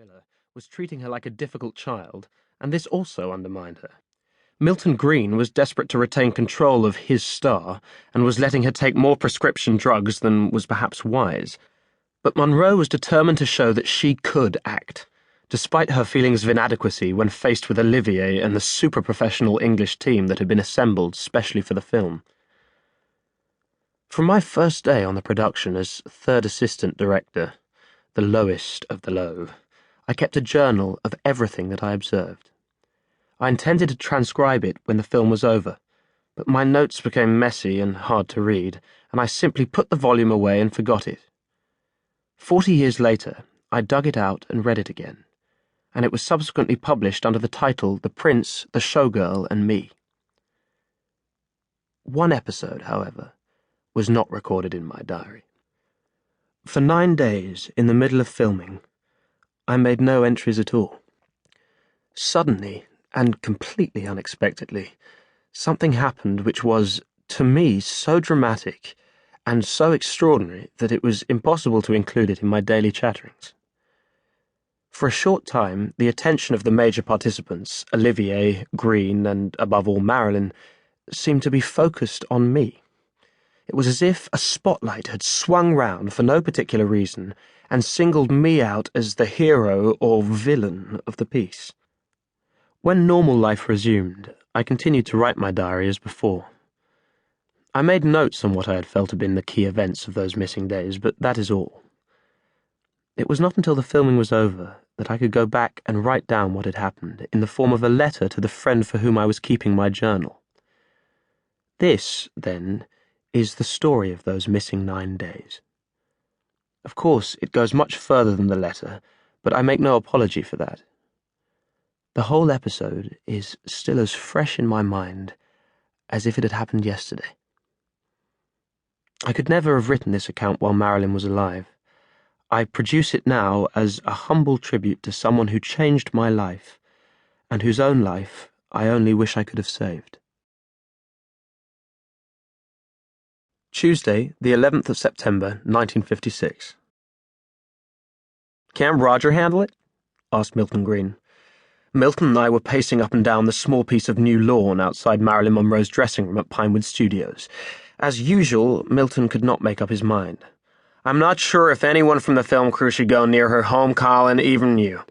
Miller was treating her like a difficult child, and this also undermined her. Milton Green was desperate to retain control of his star and was letting her take more prescription drugs than was perhaps wise. But Monroe was determined to show that she could act, despite her feelings of inadequacy when faced with Olivier and the super-professional English team that had been assembled specially for the film. From my first day on the production as third assistant director, the lowest of the low, I kept a journal of everything that I observed. I intended to transcribe it when the film was over, but my notes became messy and hard to read, and I simply put the volume away and forgot it. 40 years later, I dug it out and read it again, and it was subsequently published under the title The Prince, the Showgirl and Me. One episode, however, was not recorded in my diary. For 9 days, in the middle of filming, I made no entries at all. Suddenly, and completely unexpectedly, something happened which was, to me, so dramatic and so extraordinary that it was impossible to include it in my daily chatterings. For a short time, the attention of the major participants, Olivier, Green, and above all Marilyn, seemed to be focused on me. It was as if a spotlight had swung round for no particular reason and singled me out as the hero or villain of the piece. When normal life resumed, I continued to write my diary as before. I made notes on what I had felt had been the key events of those missing days, but that is all. It was not until the filming was over that I could go back and write down what had happened in the form of a letter to the friend for whom I was keeping my journal. This, then, is the story of those missing 9 days. Of course, it goes much further than the letter, but I make no apology for that. The whole episode is still as fresh in my mind as if it had happened yesterday. I could never have written this account while Marilyn was alive. I produce it now as a humble tribute to someone who changed my life, and whose own life I only wish I could have saved. Tuesday, the 11th of September, 1956. "Can't Roger handle it?" asked Milton Green. Milton and I were pacing up and down the small piece of new lawn outside Marilyn Monroe's dressing room at Pinewood Studios. As usual, Milton could not make up his mind. "I'm not sure if anyone from the film crew should go near her home, Colin, even you."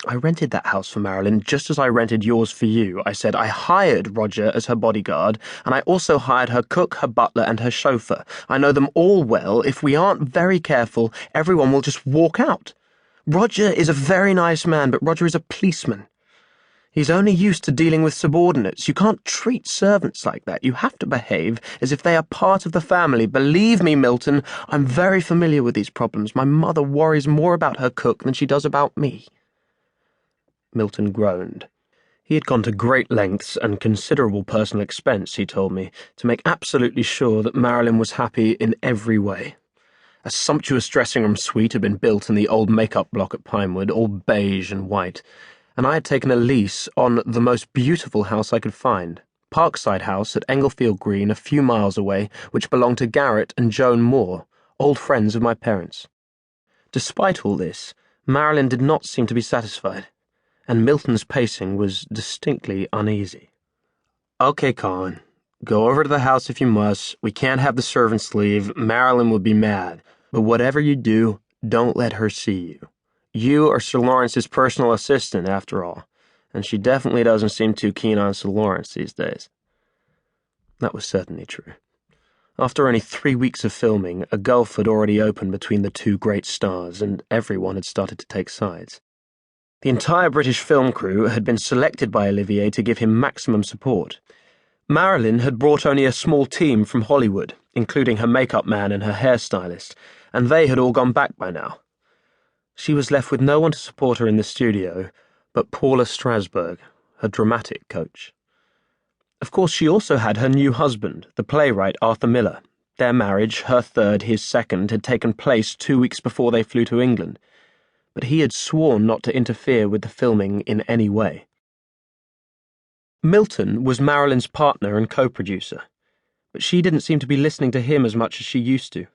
"I rented that house for Marilyn just as I rented yours for you," I said. "I hired Roger as her bodyguard, and I also hired her cook, her butler, and her chauffeur. I know them all well. If we aren't very careful, everyone will just walk out. Roger is a very nice man, but Roger is a policeman. He's only used to dealing with subordinates. You can't treat servants like that. You have to behave as if they are part of the family. Believe me, Milton, I'm very familiar with these problems. My mother worries more about her cook than she does about me." Milton groaned. He had gone to great lengths and considerable personal expense, he told me, to make absolutely sure that Marilyn was happy in every way. A sumptuous dressing-room suite had been built in the old make-up block at Pinewood, all beige and white, and I had taken a lease on the most beautiful house I could find, Parkside House at Englefield Green, a few miles away, which belonged to Garrett and Joan Moore, old friends of my parents. Despite all this, Marilyn did not seem to be satisfied, and Milton's pacing was distinctly uneasy. "Okay, Colin, go over to the house if you must. We can't have the servants leave. Marilyn would be mad. But whatever you do, don't let her see you. You are Sir Laurence's personal assistant, after all, and she definitely doesn't seem too keen on Sir Laurence these days." That was certainly true. After only 3 weeks of filming, a gulf had already opened between the two great stars, and everyone had started to take sides. The entire British film crew had been selected by Olivier to give him maximum support. Marilyn had brought only a small team from Hollywood, including her makeup man and her hairstylist, and they had all gone back by now. She was left with no one to support her in the studio but Paula Strasberg, her dramatic coach. Of course, she also had her new husband, the playwright Arthur Miller. Their marriage, her third, his second, had taken place 2 weeks before they flew to England, but he had sworn not to interfere with the filming in any way. Milton was Marilyn's partner and co-producer, but she didn't seem to be listening to him as much as she used to,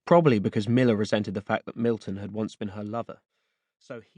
probably because Miller resented the fact that Milton had once been her lover. So he